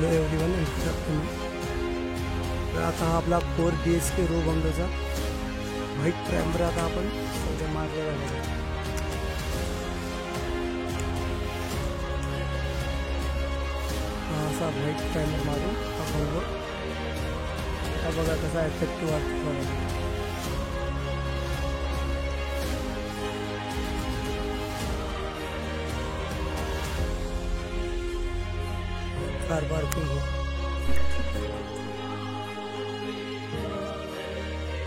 Hello everyone आणि good afternoon. तर आता हा आपला 4 BHK रो बंगलोचा व्हाईट प्रायमर आता आपण सध्या मारलेला आहे. हा असा व्हाईट प्रायमर मारून हा बंगलो हा बघा कसा इफेक्टिव्ह वाटतो. कार पार्किंग हो.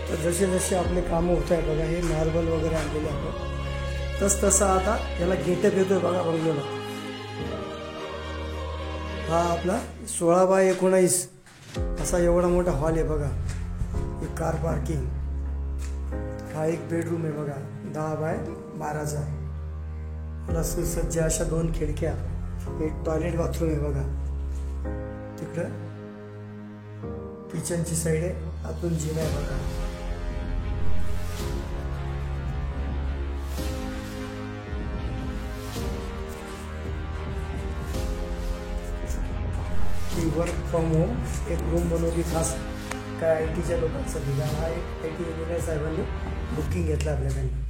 तर जसे जसे आपले कामं होत आहे बघा, हे मार्बल वगैरे आणलेले आपण तसं आता याला गेटअप येतोय बघा बंगलोला. हा आपला 16x19 असा एवढा मोठा हॉल आहे बघा. हे कार पार्किंग. हा एक बेडरूम आहे बघा, 10x12चा. याला सुसज्ज अशा 2 खिडक्या, एक टॉयलेट बाथरूम आहे बघा. तिकडं किचनची साईड आहे, आतून जिना आहे बघा. ही वर्क फ्रॉम होम एक रूम बनवली खास काय ITच्या लोकांसाठी. हा एक IT इंजिनियर साहेबांनी बुकिंग घेतला आपल्याकडे.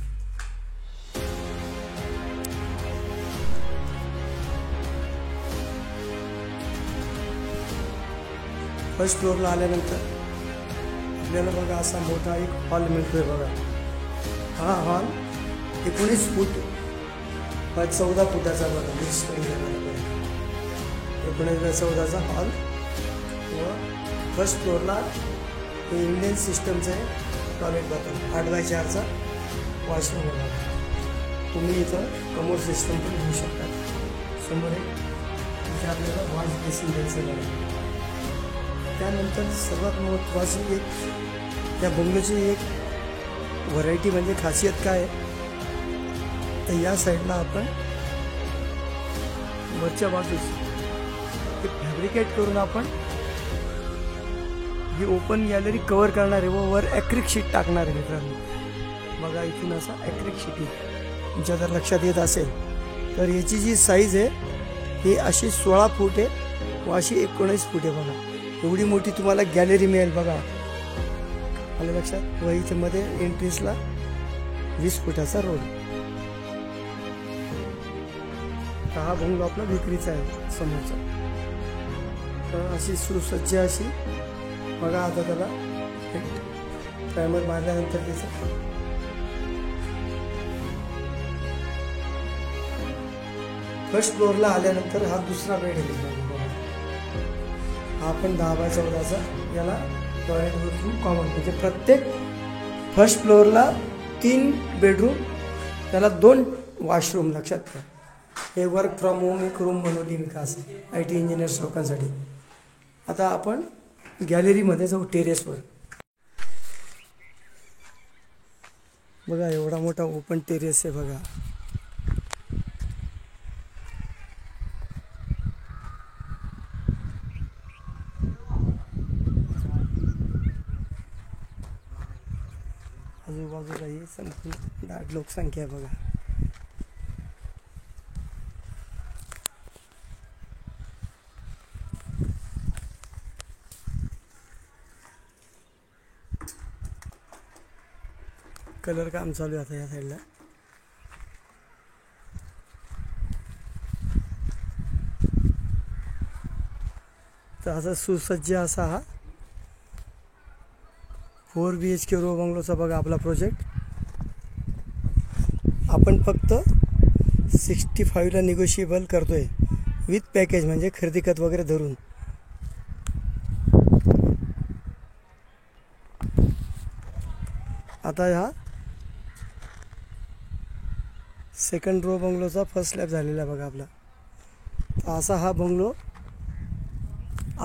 फर्स्ट फ्लोअरला आल्यानंतर आपल्याला बघा असा मोठा एक हॉल मिळतोय बघा. हा हॉल 19 फूट 14 फुटाचा बघा. 19-14चा हॉल. व फर्स्ट फ्लोअरला हे इंडियन सिस्टमचं आहे टॉयलेट बाथरूम. 8x4चा वॉशरूम बघा. तुम्ही इथं कमोड सिस्टम पण घेऊ शकता. समोर एक इथे आपल्याला वॉश बेसिन द्यायचं आहे. त्यानंतर सर्वात महत्त्वाची एक त्या बंगलोची एक व्हरायटी म्हणजे खासियत काय आहे, तर या साईडला आपण वरच्या बाजूस ते फॅब्रिकेट करून आपण ही ओपन गॅलरी कव्हर करणार आहे व वर ॲक्रिलिक शीट टाकणार आहे मित्रांनो. बघा इथून असा ॲक्रिलिक शीट आहे. तुमच्या जर लक्षात येत असेल तर याची जी साईज आहे ही अशी 16 फूट आहे व अशी 19 फूट आहे बघा. एवढी मोठी तुम्हाला गॅलरी मिळेल बघा. आलं लक्षात. व इथे मध्ये एंट्रीसला 20 फुटाचा रोड. हा बंगलो आपला विक्रीचा आहे समोरचा. तर अशी सुसज्ज अशी बघा. आता त्याला प्रायमर मारल्यानंतर त्याचं फर्स्ट फ्लोअरला आल्यानंतर हा दुसरा बेड आहे. आपण 10x14चा याला टॉयलेट बाथरूम कॉमन. म्हणजे प्रत्येक फर्स्ट फ्लोअरला 3 बेडरूम, त्याला 2 वॉशरूम. लक्षात घ्या. हे वर्क फ्रॉम होम एक रूम बनवली मी खास IT इंजिनियर्स लोकांसाठी. आता आपण गॅलरीमध्ये जाऊ, टेरेसवर. बघा एवढा मोठा ओपन टेरेस आहे बघा. आजूबाजूला ही संपूर्ण दाट लोकसंख्या आहे बघा. कलर काम चालू आहे आता या साईडला. तर असा सुसज्ज असा हा 4 BHK रो बंगलोचा बघा आपला प्रोजेक्ट. आपण फक्त 65ला निगोशिएबल करतोय विथ पॅकेज, म्हणजे खरेदी खत वगैरे धरून. आता हा सेकंड रो बंगलोचा फर्स्ट स्लॅब झालेला आहे बघा आपला. असा हा बंगलो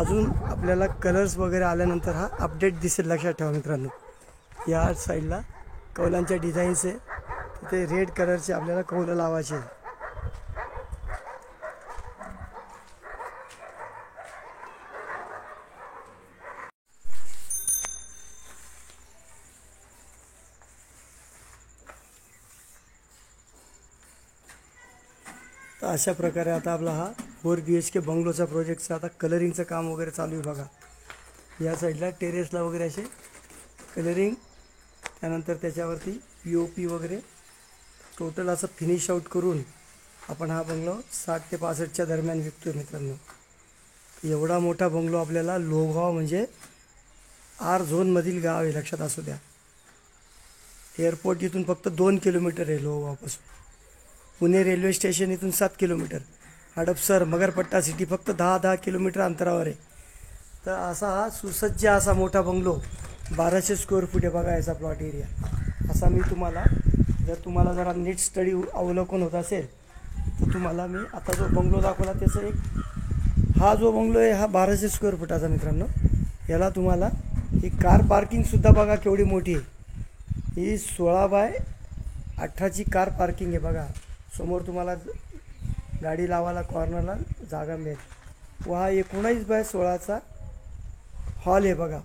अजून आपल्याला कलर्स वगैरे आल्यानंतर हा अपडेट दिसेल. लक्षात ठेवा मित्रांनो. या साईडला कौलांच्या डिझाईन्स आहे. तिथे रेड कलरचे आपल्याला कौलं लावायचे. तर अशा प्रकारे आता आपला हा 4 BHK बंगलोचा प्रोजेक्टचा आता कलरिंगचं काम वगैरे चालू आहे बघा. या साईडला टेरेसला वगैरे असे कलरिंग, त्यानंतर त्याच्यावरती POP वगैरे टोटल असं फिनिश आउट करून आपण हा बंगलो 60 ते 65च्या दरम्यान विकतोय मित्रांनो. एवढा मोठा बंगलो आपल्याला लोहगाव म्हणजे R झोनमधील गाव आहे, लक्षात असू द्या. एअरपोर्ट इथून फक्त 2 किलोमीटर आहे लोहगावपासून. पुणे रेल्वे स्टेशन इथून 7 किलोमीटर. हडपसर मगरपट्टा सिटी फक्त 10 किलोमीटर अंतरावर आहे. तर असा हा सुसज्ज असा मोठा बंगलो 1200 स्क्वेअर फूट आहे बघा याचा प्लॉट एरिया. असा मी तुम्हाला, जर तुम्हाला जरा नीट स्टडी अवलोकन होत असेल तर तुम्हाला मी आता जो बंगलो दाखवला त्याचं हा जो बंगलो आहे हा 1200 स्क्वेअर फुटाचा मित्रांनो. याला तुम्हाला ही कार पार्किंगसुद्धा बघा केवढी मोठी आहे. ही 16x18ची कार पार्किंग आहे बघा. समोर तुम्हाला गाडी लावायला कॉर्नरला जागा मिळेल. व हा 19x16चा हॉल आहे बघा.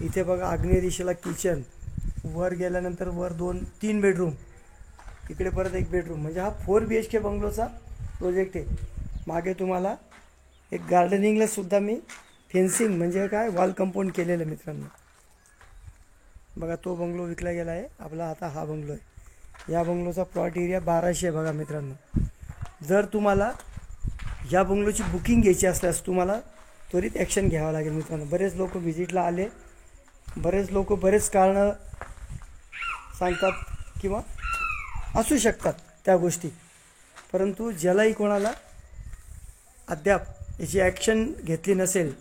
इथे बघा आग्नेय दिशेला किचन, वर गेल्यानंतर वर 2-3 बेडरूम, इकडे परत 1 बेडरूम, म्हणजे हा 4 BHK बंगलोचा प्रोजेक्ट आहे. मागे तुम्हाला एक गार्डनिंगला सुद्धा मी फेन्सिंग म्हणजे काय वॉल कंपाऊंड केलेलं मित्रांनो. बघा तो बंगलो विकला गेला आहे आपला. आता हा बंगलो आहे. या बंगलोचा प्लॉट एरिया 1200 आहे बघा मित्रांनो. जर तुम्हाला या बंगलोची बुकिंग घ्यायची असल्यास तुम्हाला त्वरित ॲक्शन घ्यावं लागेल मित्रांनो. बरेच लोक व्हिजिटला आले, बरेच लोक बरेच कारणं सांगतात किंवा असू शकतात त्या गोष्टी, परंतु ज्यालाही कोणाला अद्याप याची ॲक्शन घेतली नसेल,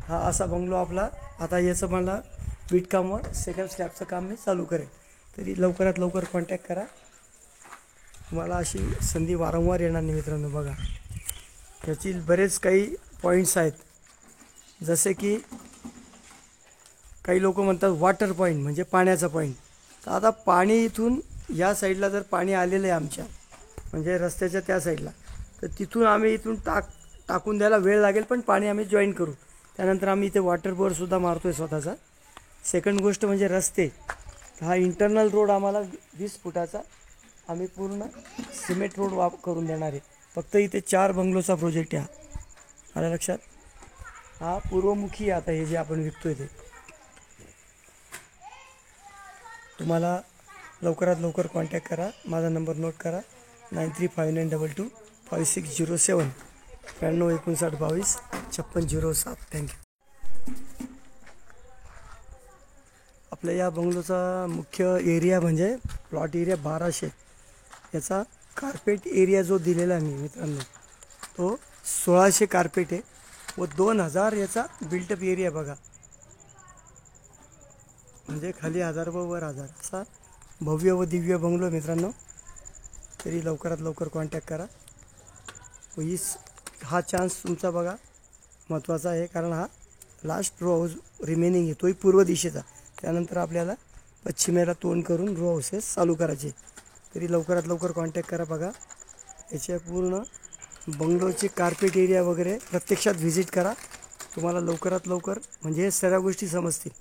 हा असा बंगलो आपला. आता याचं मला वीटकामवर सेकंड स्लॅबचं काम मी चालू करेन, तरी लवकरात लवकर कॉन्टॅक्ट करा. तुम्हाला अशी संधी वारंवार येणार नाही मित्रांनो. बघा याची बरेच काही पॉईंट्स आहेत, जसे की काही लोक म्हणतात वॉटर पॉईंट म्हणजे पाण्याचा पॉईंट. तर आता पाणी इथून या साईडला जर पाणी आलेलं आहे आमच्या म्हणजे रस्त्याच्या त्या साईडला, तर तिथून आम्ही इथून टाकून द्यायला वेळ लागेल, पण पाणी आम्ही जॉईन करू. त्यानंतर आम्ही इथे वॉटर बोरसुद्धा मारतो आहे स्वतःचा. सेकंड गोष्ट म्हणजे रस्ते. हा इंटरनल रोड आम्हाला 20 फुटाचा आम्ही पूर्ण सिमेंट रोड करून देणार आहे. फक्त इथे 4 बंगलोचा प्रोजेक्ट आहे. आलं लक्षात? हा पूर्वमुखी आता हे जे आपण विकतोय ते. तुम्हाला लवकरात लवकर कॉन्टॅक्ट करा. माझा नंबर नोट करा 9359225607 9259225607. थँक्यू. आपल्या या बंगलोचा मुख्य एरिया म्हणजे प्लॉट एरिया 1200. याचा कार्पेट एरिया जो दिलेला आहे मी मित्रांनो, तो 1600 कार्पेट आहे व 2000 याचा बिल्टअप एरिया बघा. म्हणजे खाली 1000 व वर 1000 असा भव्य व दिव्य बंगलो मित्रांनो. तरी लवकरात लवकर कॉन्टॅक्ट करा. व हा चान्स तुमचा बघा महत्त्वाचा आहे, कारण हा लास्ट रो हाऊस रिमेनिंग आहे, तोही पूर्व दिशेचा. त्यानंतर आपल्याला पश्चिमेला तोंड करून रो हाऊसेस चालू करायचे. तरी लवकरात लवकर कॉन्टॅक्ट करा. बघा याच्या पूर्ण बंगलोचे कार्पेट एरिया वगैरे प्रत्यक्षात व्हिजिट करा. तुम्हाला लवकरात लवकर म्हणजे सर्व गोष्टी समजतील.